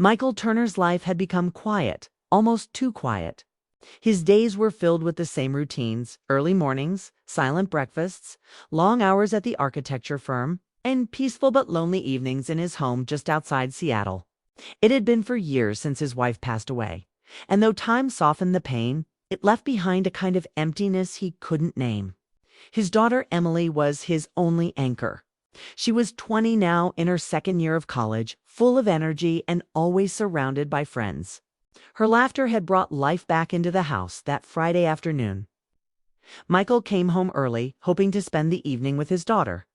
Michael Turner's life had become quiet, almost too quiet. His days were filled with the same routines: early mornings, silent breakfasts, long hours at the architecture firm, and peaceful but lonely evenings in his home just outside Seattle. It had been for years since his wife passed away, and though time softened the pain, it left behind a kind of emptiness he couldn't name. His daughter Emily was his only anchor. She was 20 now, in her second year of college, full of energy and always surrounded by friends. Her laughter had brought life back into the house that Friday afternoon. Michael came home early, hoping to spend the evening with his daughter.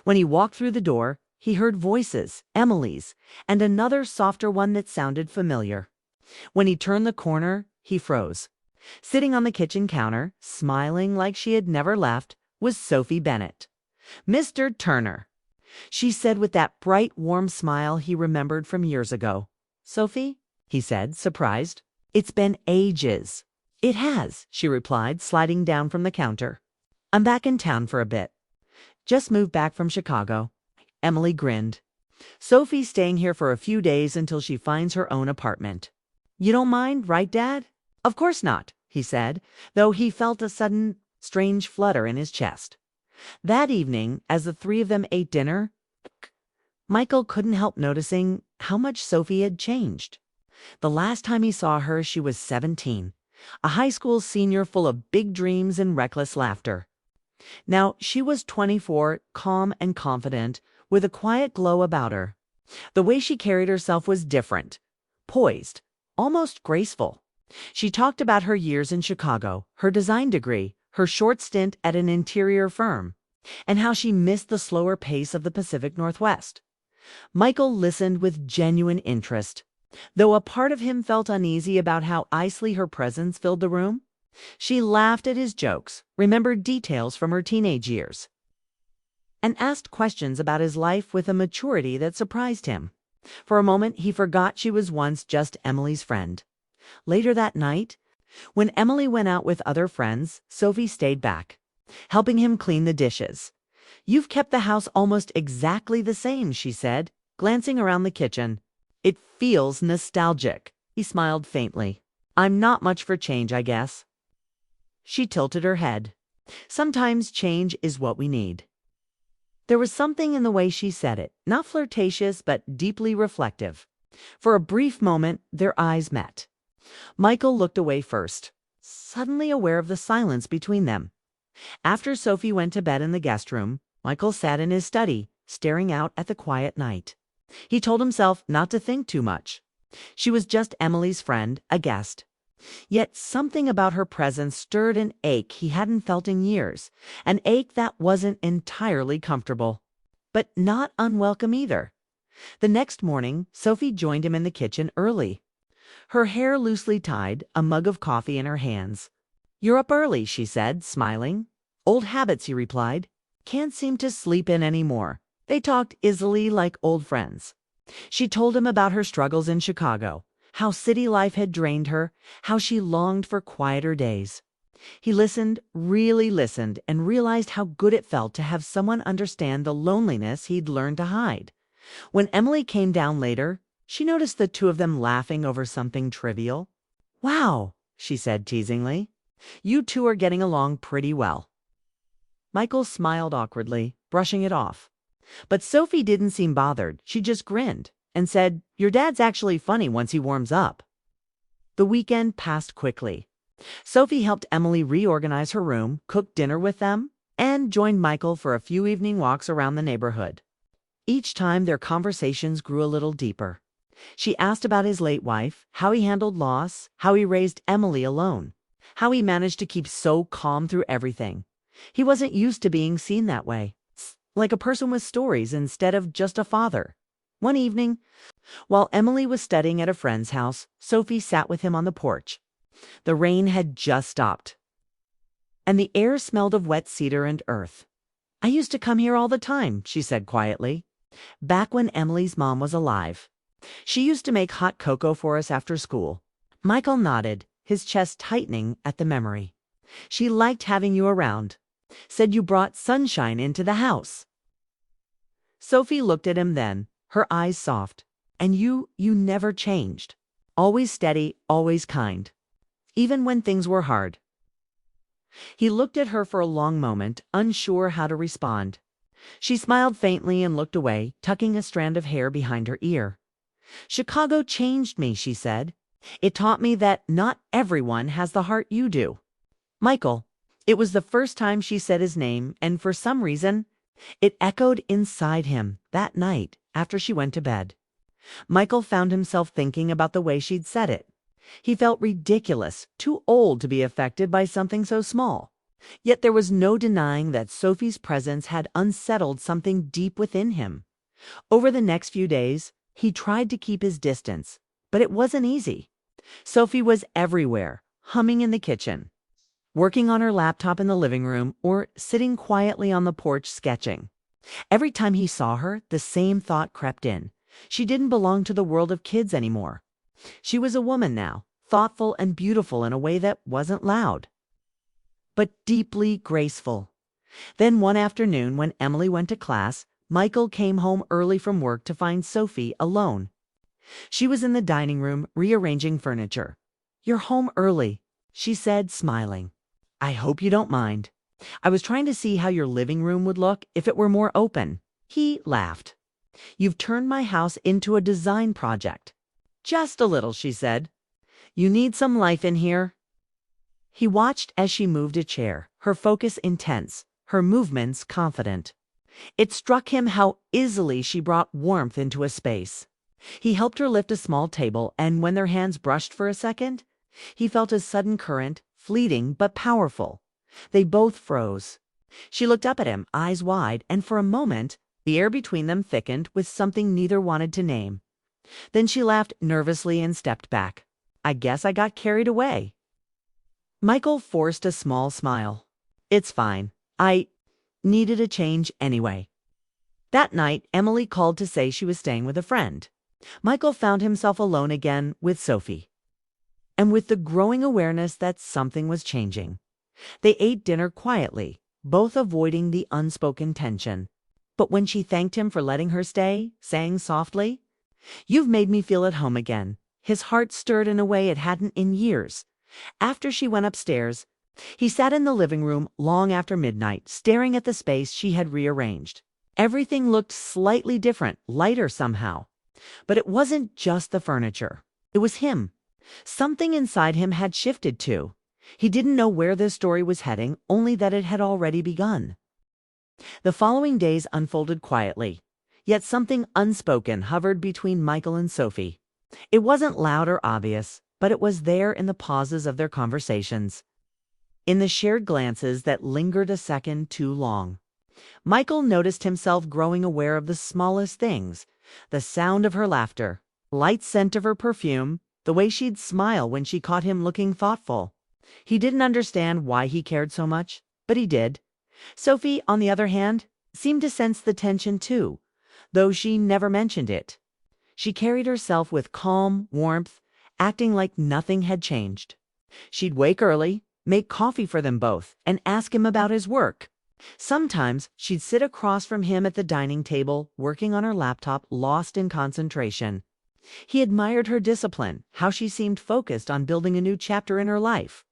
When he walked through the door, he heard voices, Emily's, and another softer one that sounded familiar. When he turned the corner, he froze. Sitting on the kitchen counter, smiling like she had never left, was Sophie Bennett. "Mr. Turner," she said with that bright, warm smile he remembered from years ago. "Sophie?" he said, surprised. "It's been ages." "It has," she replied, sliding down from the counter. "I'm back in town for a bit. Just moved back from Chicago." Emily grinned. "Sophie's staying here for a few days until she finds her own apartment." "You don't mind, right, Dad?" "Of course not," he said, though he felt a sudden, strange flutter in his chest. That evening, as the three of them ate dinner, Michael couldn't help noticing how much Sophie had changed. The last time he saw her, she was 17, a high school senior full of big dreams and reckless laughter. Now she was 24, calm and confident, with a quiet glow about her. The way she carried herself was different, poised, almost graceful. She talked about her years in Chicago, her design degree, her short stint at an interior firm, and how she missed the slower pace of the Pacific Northwest. Michael listened with genuine interest, though a part of him felt uneasy about how icily her presence filled the room. She laughed at his jokes, remembered details from her teenage years, and asked questions about his life with a maturity that surprised him. For a moment, he forgot she was once just Emily's friend. Later that night, when Emily went out with other friends, Sophie stayed back, helping him clean the dishes. "You've kept the house almost exactly the same," she said, glancing around the kitchen. "It feels nostalgic." He smiled faintly. "I'm not much for change, I guess." She tilted her head. "Sometimes change is what we need." There was something in the way she said it, not flirtatious, but deeply reflective. For a brief moment, their eyes met. Michael looked away first, suddenly aware of the silence between them. After Sophie went to bed in the guest room, Michael sat in his study, staring out at the quiet night. He told himself not to think too much. She was just Emily's friend, a guest. Yet something about her presence stirred an ache he hadn't felt in years, an ache that wasn't entirely comfortable, but not unwelcome either. The next morning, Sophie joined him in the kitchen early. Her hair loosely tied, a mug of coffee in her hands. "You're up early," she said, smiling. "Old habits," he replied. "Can't seem to sleep in anymore." They talked easily like old friends. She told him about her struggles in Chicago, how city life had drained her, how she longed for quieter days. He listened, really listened, and realized how good it felt to have someone understand the loneliness he'd learned to hide. When Emily came down later, she noticed the two of them laughing over something trivial. "Wow," she said teasingly. "You two are getting along pretty well." Michael smiled awkwardly, brushing it off. But Sophie didn't seem bothered. She just grinned and said, "Your dad's actually funny once he warms up." The weekend passed quickly. Sophie helped Emily reorganize her room, cooked dinner with them, and joined Michael for a few evening walks around the neighborhood. Each time their conversations grew a little deeper. She asked about his late wife, how he handled loss, how he raised Emily alone, how he managed to keep so calm through everything. He wasn't used to being seen that way, like a person with stories instead of just a father. One evening, while Emily was studying at a friend's house, Sophie sat with him on the porch. The rain had just stopped, and the air smelled of wet cedar and earth. "I used to come here all the time," she said quietly, "back when Emily's mom was alive. She used to make hot cocoa for us after school." Michael nodded, his chest tightening at the memory. "She liked having you around. Said you brought sunshine into the house." Sophie looked at him then, her eyes soft. And you never changed. Always steady, always kind. Even when things were hard." He looked at her for a long moment, unsure how to respond. She smiled faintly and looked away, tucking a strand of hair behind her ear. "Chicago changed me," she said. "It taught me that not everyone has the heart you do." Michael. It was the first time she said his name, and for some reason, it echoed inside him that night after she went to bed. Michael found himself thinking about the way she'd said it. He felt ridiculous, too old to be affected by something so small. Yet there was no denying that Sophie's presence had unsettled something deep within him. Over the next few days, he tried to keep his distance, but it wasn't easy. Sophie was everywhere, humming in the kitchen, working on her laptop in the living room, or sitting quietly on the porch sketching. Every time he saw her, the same thought crept in. She didn't belong to the world of kids anymore. She was a woman now, thoughtful and beautiful in a way that wasn't loud, but deeply graceful. Then one afternoon, when Emily went to class, Michael came home early from work to find Sophie alone. She was in the dining room, rearranging furniture. "You're home early," she said, smiling. "I hope you don't mind. I was trying to see how your living room would look if it were more open." He laughed. "You've turned my house into a design project." "Just a little," she said. "You need some life in here." He watched as she moved a chair, her focus intense, her movements confident. It struck him how easily she brought warmth into a space. He helped her lift a small table, and when their hands brushed for a second, he felt a sudden current, fleeting but powerful. They both froze. She looked up at him, eyes wide, and for a moment, the air between them thickened with something neither wanted to name. Then she laughed nervously and stepped back. "I guess I got carried away." Michael forced a small smile. "It's fine. I needed a change anyway." That night, Emily called to say she was staying with a friend. Michael found himself alone again with Sophie, and with the growing awareness that something was changing. They ate dinner quietly, both avoiding the unspoken tension. But when she thanked him for letting her stay, saying softly, "You've made me feel at home again," his heart stirred in a way it hadn't in years. After she went upstairs, he sat in the living room long after midnight, staring at the space she had rearranged. Everything looked slightly different, lighter somehow. But it wasn't just the furniture. It was him. Something inside him had shifted too. He didn't know where this story was heading, only that it had already begun. The following days unfolded quietly, yet something unspoken hovered between Michael and Sophie. It wasn't loud or obvious, but it was there in the pauses of their conversations, in the shared glances that lingered a second too long. Michael noticed himself growing aware of the smallest things, the sound of her laughter, light scent of her perfume, the way she'd smile when she caught him looking thoughtful. He didn't understand why he cared so much, but he did. Sophie, on the other hand, seemed to sense the tension too, though she never mentioned it. She carried herself with calm warmth, acting like nothing had changed. She'd wake early, make coffee for them both, and ask him about his work. Sometimes she'd sit across from him at the dining table, working on her laptop, lost in concentration. He admired her discipline, how she seemed focused on building a new chapter in her life.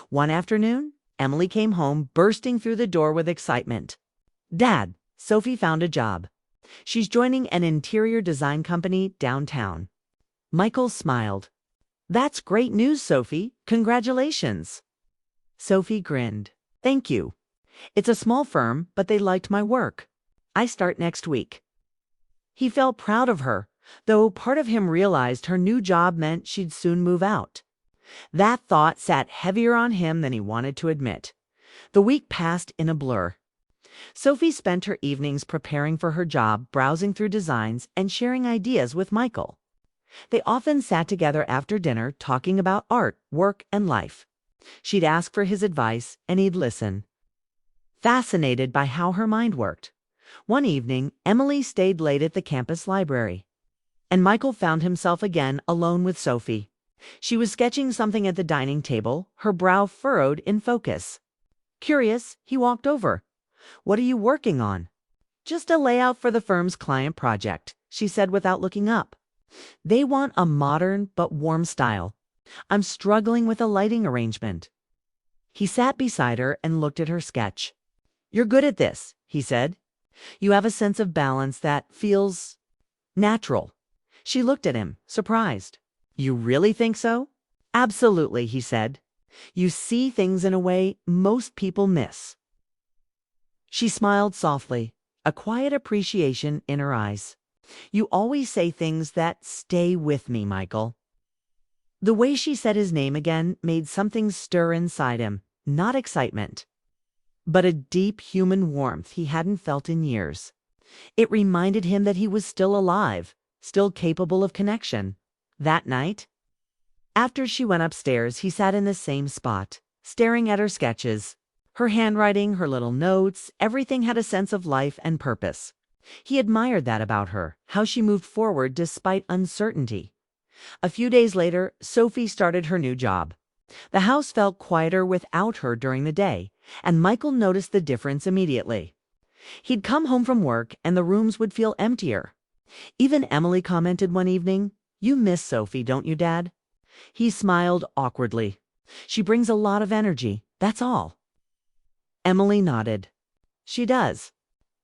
One afternoon, Emily came home, bursting through the door with excitement. "Dad, Sophie found a job. She's joining an interior design company downtown." Michael smiled. "That's great news, Sophie. Congratulations." Sophie grinned. "Thank you. It's a small firm, but they liked my work. I start next week." He felt proud of her, though part of him realized her new job meant she'd soon move out. That thought sat heavier on him than he wanted to admit. The week passed in a blur. Sophie spent her evenings preparing for her job, browsing through designs, and sharing ideas with Michael. They often sat together after dinner, talking about art, work, and life. She'd ask for his advice, and he'd listen, fascinated by how her mind worked. One evening, Emily stayed late at the campus library, and Michael found himself again alone with Sophie. She was sketching something at the dining table, her brow furrowed in focus. Curious, he walked over. "What are you working on?" "Just a layout for the firm's client project," she said without looking up. They want a modern but warm style. I'm struggling with a lighting arrangement. He sat beside her and looked at her sketch. You're good at this, he said. You have a sense of balance that feels natural. She looked at him, surprised. You really think so? Absolutely, he said. You see things in a way most people miss. She smiled softly, a quiet appreciation in her eyes. You always say things that stay with me, Michael. The way she said his name again made something stir inside him, not excitement, but a deep human warmth he hadn't felt in years. It reminded him that he was still alive, still capable of connection. That night, after she went upstairs, he sat in the same spot, staring at her sketches. Her handwriting, her little notes, everything had a sense of life and purpose. He admired that about her, how she moved forward despite uncertainty. A few days later, Sophie started her new job. The house felt quieter without her during the day, and Michael noticed the difference immediately. He'd come home from work and the rooms would feel emptier. Even Emily commented one evening, "You miss Sophie, don't you, Dad?" He smiled awkwardly. "She brings a lot of energy, that's all." Emily nodded. "She does.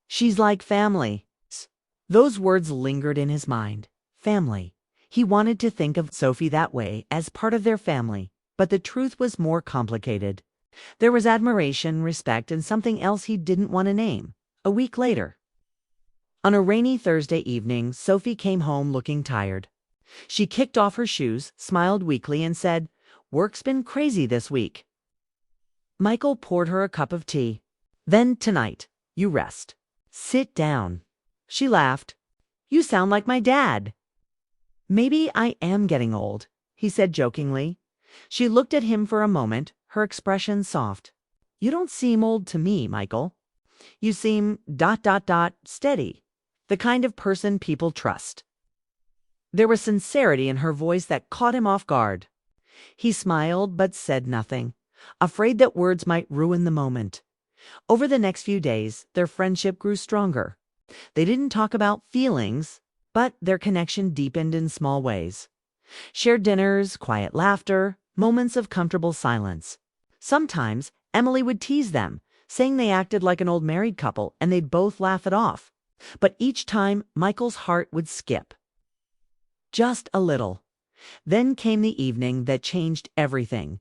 She's like family." Those words lingered in his mind. Family. He wanted to think of Sophie that way, as part of their family, but the truth was more complicated. There was admiration, respect, and something else he didn't want to name. A week later, on a rainy Thursday evening, Sophie came home looking tired. She kicked off her shoes, smiled weakly, and said, "Work's been crazy this week." Michael poured her a cup of tea. "Then tonight, you rest. Sit down." She laughed. "You sound like my dad." "Maybe I am getting old," he said jokingly. She looked at him for a moment, her expression soft. "You don't seem old to me, Michael. You seem ... steady. The kind of person people trust." There was sincerity in her voice that caught him off guard. He smiled but said nothing, afraid that words might ruin the moment. Over the next few days, their friendship grew stronger. They didn't talk about feelings, but their connection deepened in small ways. Shared dinners, quiet laughter, moments of comfortable silence. Sometimes Emily would tease them, saying they acted like an old married couple and they'd both laugh it off. But each time, Michael's heart would skip. Just a little. Then came the evening that changed everything.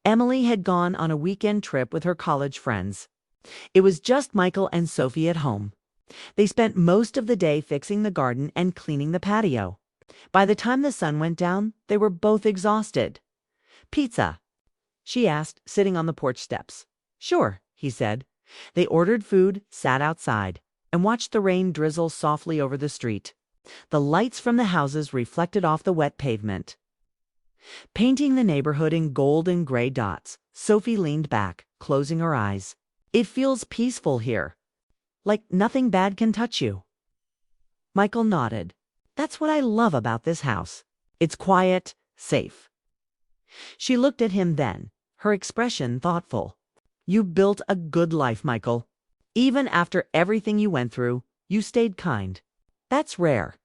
Emily had gone on a weekend trip with her college friends. It was just Michael and Sophie at home. They spent most of the day fixing the garden and cleaning the patio. By the time the sun went down, they were both exhausted. "Pizza?" she asked, sitting on the porch steps. "Sure," he said. They ordered food, sat outside, and watched the rain drizzle softly over the street. The lights from the houses reflected off the wet pavement, painting the neighborhood in gold and gray dots. Sophie leaned back, closing her eyes. "It feels peaceful here. Like nothing bad can touch you." Michael nodded. "That's what I love about this house. It's quiet, safe." She looked at him then, her expression thoughtful. "You built a good life, Michael. Even after everything you went through, you stayed kind. That's rare."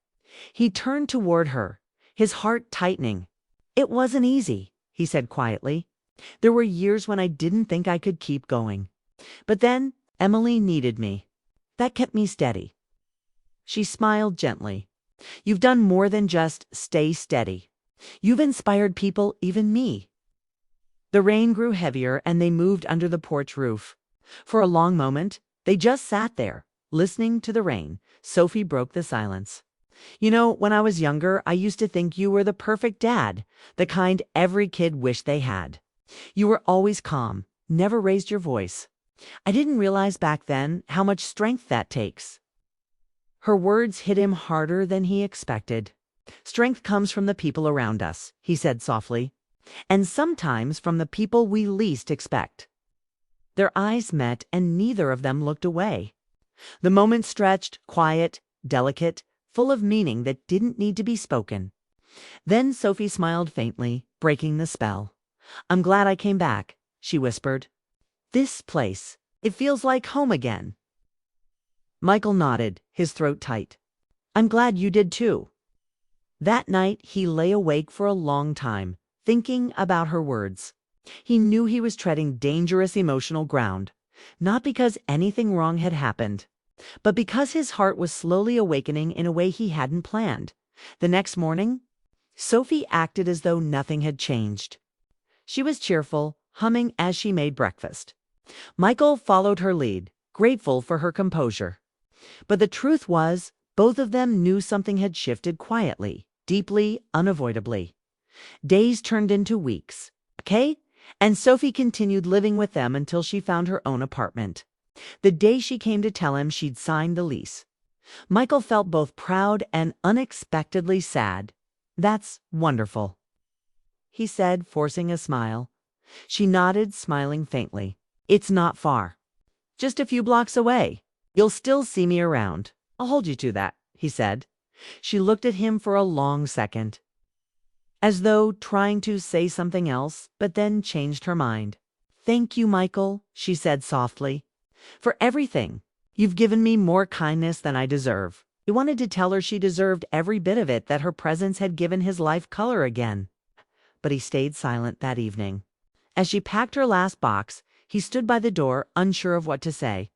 He turned toward her, his heart tightening. "It wasn't easy," he said quietly. "There were years when I didn't think I could keep going. But then Emily needed me. That kept me steady." She smiled gently. "You've done more than just stay steady. You've inspired people, even me." The rain grew heavier and they moved under the porch roof. For a long moment, they just sat there, listening to the rain. Sophie broke the silence. "You know, when I was younger, I used to think you were the perfect dad, the kind every kid wished they had. You were always calm, never raised your voice. I didn't realize back then how much strength that takes." Her words hit him harder than he expected. "Strength comes from the people around us," he said softly, "and sometimes from the people we least expect." Their eyes met and neither of them looked away. The moment stretched, quiet, delicate, full of meaning that didn't need to be spoken. Then Sophie smiled faintly, breaking the spell. "I'm glad I came back," she whispered. "This place, it feels like home again." Michael nodded, his throat tight. "I'm glad you did too." That night, he lay awake for a long time, thinking about her words. He knew he was treading dangerous emotional ground, not because anything wrong had happened, but because his heart was slowly awakening in a way he hadn't planned. The next morning, Sophie acted as though nothing had changed. She was cheerful, humming as she made breakfast. Michael followed her lead, grateful for her composure. But the truth was, both of them knew something had shifted quietly, deeply, unavoidably. Days turned into weeks, okay? And Sophie continued living with them until she found her own apartment. The day she came to tell him she'd signed the lease, Michael felt both proud and unexpectedly sad. "That's wonderful," he said, forcing a smile. She nodded, smiling faintly. "It's not far. Just a few blocks away. You'll still see me around. I'll hold you to that," he said. She looked at him for a long second, as though trying to say something else, but then changed her mind. "Thank you, Michael," she said softly, "for everything. You've given me more kindness than I deserve." He wanted to tell her she deserved every bit of it, that her presence had given his life color again. But he stayed silent that evening. As she packed her last box, he stood by the door, unsure of what to say.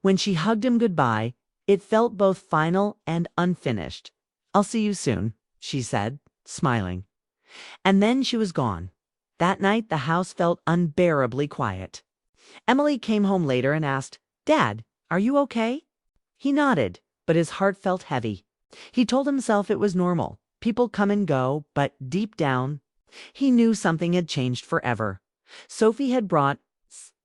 When she hugged him goodbye, it felt both final and unfinished. "I'll see you soon," she said, smiling. And then she was gone. That night, the house felt unbearably quiet. Emily came home later and asked, "Dad, are you okay?" He nodded, but his heart felt heavy. He told himself it was normal. People come and go, but deep down, he knew something had changed forever. Sophie had brought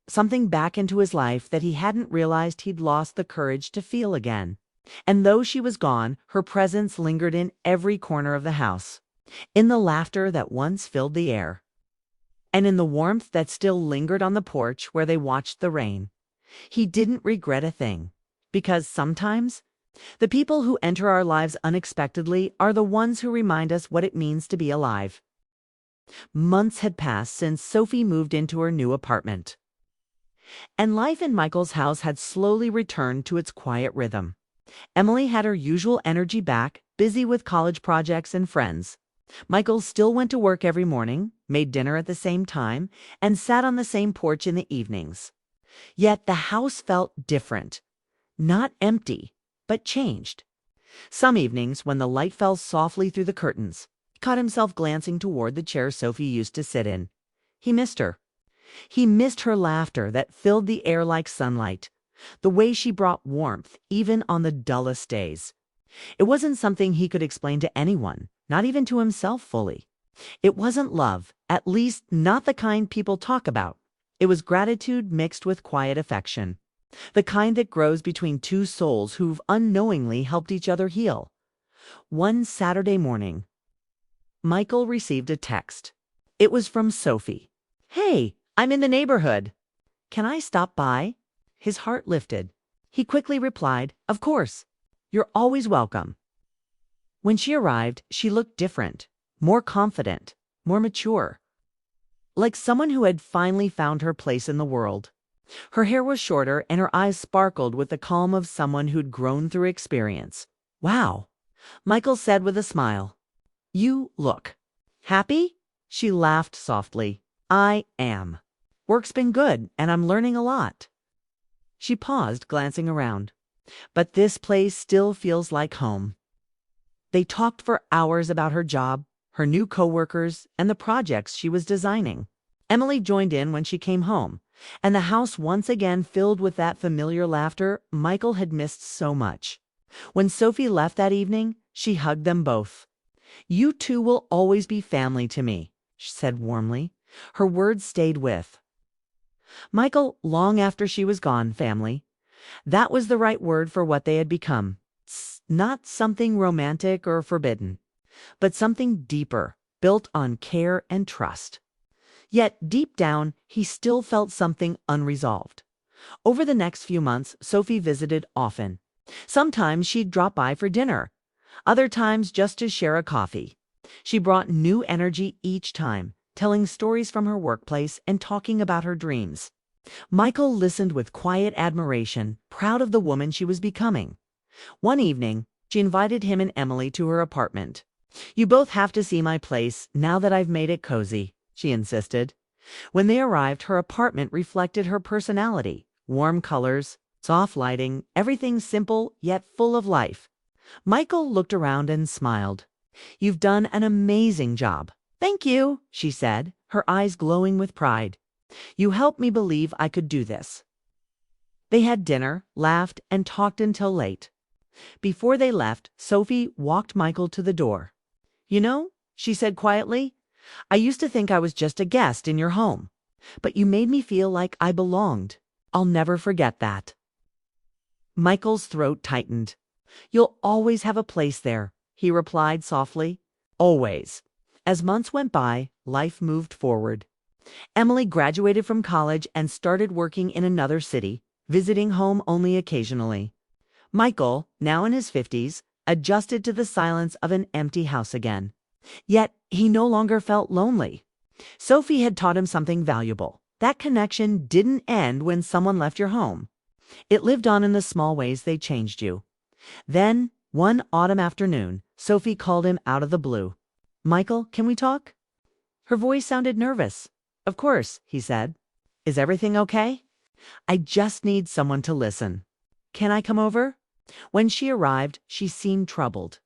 something back into his life that he hadn't realized he'd lost the courage to feel again. And though she was gone, her presence lingered in every corner of the house, in the laughter that once filled the air, and in the warmth that still lingered on the porch where they watched the rain. He didn't regret a thing, because sometimes the people who enter our lives unexpectedly are the ones who remind us what it means to be alive. Months had passed since Sophie moved into her new apartment, and life in Michael's house had slowly returned to its quiet rhythm. Emily had her usual energy back, busy with college projects and friends. Michael still went to work every morning, made dinner at the same time, and sat on the same porch in the evenings. Yet the house felt different. Not empty, but changed. Some evenings, when the light fell softly through the curtains, he caught himself glancing toward the chair Sophie used to sit in. He missed her. He missed her laughter that filled the air like sunlight, the way she brought warmth even on the dullest days. It wasn't something he could explain to anyone, not even to himself fully. It wasn't love, at least not the kind people talk about. It was gratitude mixed with quiet affection, the kind that grows between two souls who've unknowingly helped each other heal. One Saturday morning, Michael received a text. It was from Sophie. "Hey, I'm in the neighborhood. Can I stop by?" His heart lifted. He quickly replied, "Of course. You're always welcome." When she arrived, she looked different, more confident, more mature, like someone who had finally found her place in the world. Her hair was shorter and her eyes sparkled with the calm of someone who'd grown through experience. "Wow," Michael said with a smile. "You look happy?" She laughed softly. "I am. Work's been good, and I'm learning a lot." She paused, glancing around. "But this place still feels like home." They talked for hours about her job, her new coworkers, and the projects she was designing. Emily joined in when she came home, and the house once again filled with that familiar laughter Michael had missed so much. When Sophie left that evening, she hugged them both. "You two will always be family to me," she said warmly. Her words stayed with Michael long after she was gone. Family. That was the right word for what they had become. Not something romantic or forbidden, but something deeper, built on care and trust. Yet deep down, he still felt something unresolved. Over the next few months, Sophie visited often. Sometimes she'd drop by for dinner, other times just to share a coffee. She brought new energy each time, telling stories from her workplace and talking about her dreams. Michael listened with quiet admiration, proud of the woman she was becoming. One evening, she invited him and Emily to her apartment. You both have to see my place now that I've made it cozy, she insisted. When they arrived, her apartment reflected her personality. Warm colors, soft lighting, everything simple yet full of life. Michael looked around and smiled. You've done an amazing job. Thank you, she said, her eyes glowing with pride. You helped me believe I could do this. They had dinner, laughed, and talked until late. Before they left, Sophie walked Michael to the door. You know, she said quietly, I used to think I was just a guest in your home, but you made me feel like I belonged. I'll never forget that. Michael's throat tightened. You'll always have a place there, he replied softly. Always. As months went by, life moved forward. Emily graduated from college and started working in another city, visiting home only occasionally. Michael, now in his 50s, adjusted to the silence of an empty house again. Yet he no longer felt lonely. Sophie had taught him something valuable. That connection didn't end when someone left your home. It lived on in the small ways they changed you. Then, one autumn afternoon, Sophie called him out of the blue. Michael, can we talk? Her voice sounded nervous. Of course, he said. Is everything okay? I just need someone to listen. Can I come over? When she arrived, she seemed troubled.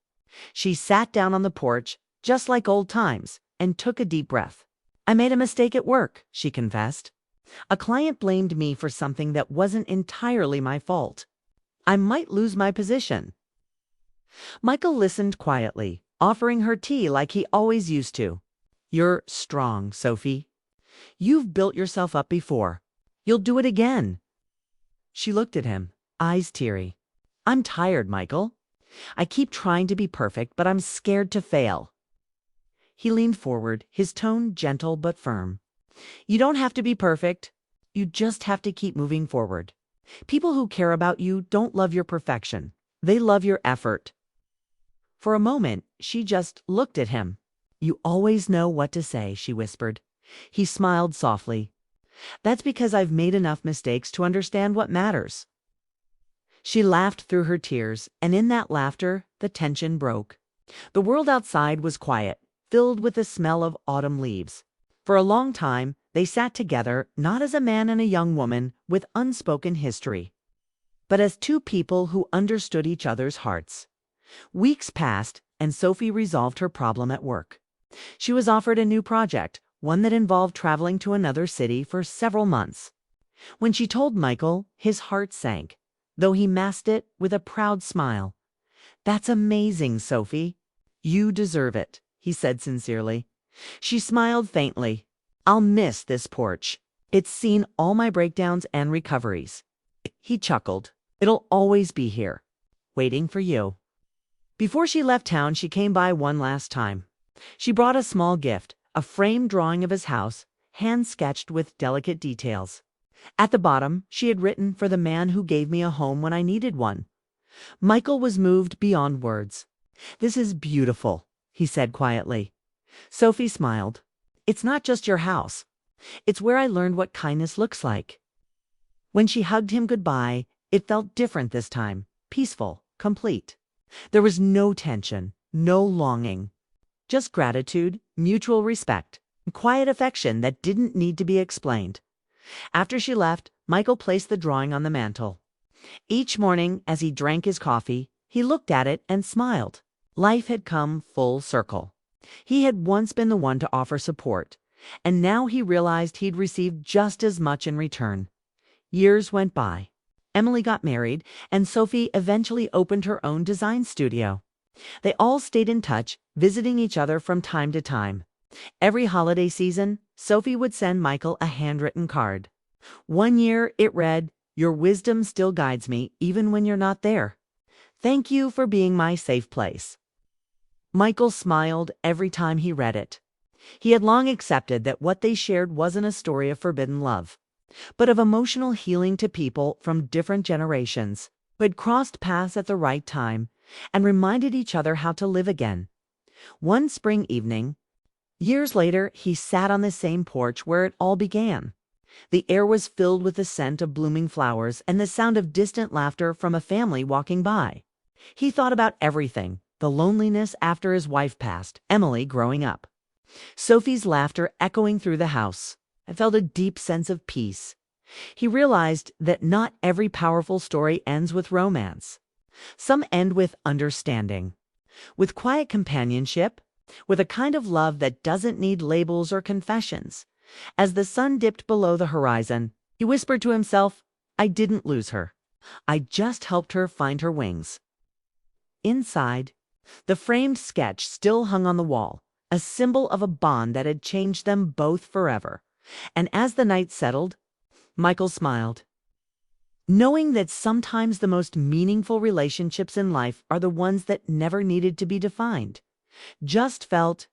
She sat down on the porch, just like old times, and took a deep breath. I made a mistake at work, she confessed. A client blamed me for something that wasn't entirely my fault. I might lose my position. Michael listened quietly, offering her tea like he always used to. You're strong, Sophie. You've built yourself up before. You'll do it again. She looked at him, eyes teary. I'm tired, Michael. I keep trying to be perfect, but I'm scared to fail. He leaned forward, his tone gentle but firm. You don't have to be perfect. You just have to keep moving forward. People who care about you don't love your perfection. They love your effort. For a moment, she just looked at him. You always know what to say, she whispered. He smiled softly. That's because I've made enough mistakes to understand what matters. She laughed through her tears, and in that laughter, the tension broke. The world outside was quiet, filled with the smell of autumn leaves. For a long time, they sat together, not as a man and a young woman with unspoken history, but as two people who understood each other's hearts. Weeks passed, and Sophie resolved her problem at work. She was offered a new project, one that involved traveling to another city for several months. When she told Michael, his heart sank, though he masked it with a proud smile. That's amazing, Sophie. You deserve it, he said sincerely. She smiled faintly. I'll miss this porch. It's seen all my breakdowns and recoveries. He chuckled. It'll always be here, waiting for you. Before she left town, she came by one last time. She brought a small gift, a framed drawing of his house, hand-sketched with delicate details. At the bottom, she had written, for the man who gave me a home when I needed one. Michael was moved beyond words. This is beautiful, he said quietly. Sophie smiled. It's not just your house. It's where I learned what kindness looks like. When she hugged him goodbye, it felt different this time, peaceful, complete. There was no tension, no longing. Just gratitude, mutual respect, and quiet affection that didn't need to be explained. After she left, Michael placed the drawing on the mantel. Each morning, as he drank his coffee, he looked at it and smiled. Life had come full circle. He had once been the one to offer support, and now he realized he'd received just as much in return. Years went by. Emily got married, and Sophie eventually opened her own design studio. They all stayed in touch, visiting each other from time to time. Every holiday season, Sophie would send Michael a handwritten card. One year it read, Your wisdom still guides me, even when you're not there. Thank you for being my safe place. Michael smiled every time he read it. He had long accepted that what they shared wasn't a story of forbidden love, but of emotional healing to people from different generations who had crossed paths at the right time and reminded each other how to live again. One spring evening, years later, he sat on the same porch where it all began. The air was filled with the scent of blooming flowers and the sound of distant laughter from a family walking by. He thought about everything, the loneliness after his wife passed, Emily growing up. Sophie's laughter echoing through the house. I felt a deep sense of peace. He realized that not every powerful story ends with romance. Some end with understanding, with quiet companionship, with a kind of love that doesn't need labels or confessions. As the sun dipped below the horizon, he whispered to himself, I didn't lose her. I just helped her find her wings. Inside, the framed sketch still hung on the wall, a symbol of a bond that had changed them both forever. And as the night settled, Michael smiled, knowing that sometimes the most meaningful relationships in life are the ones that never needed to be defined, just felt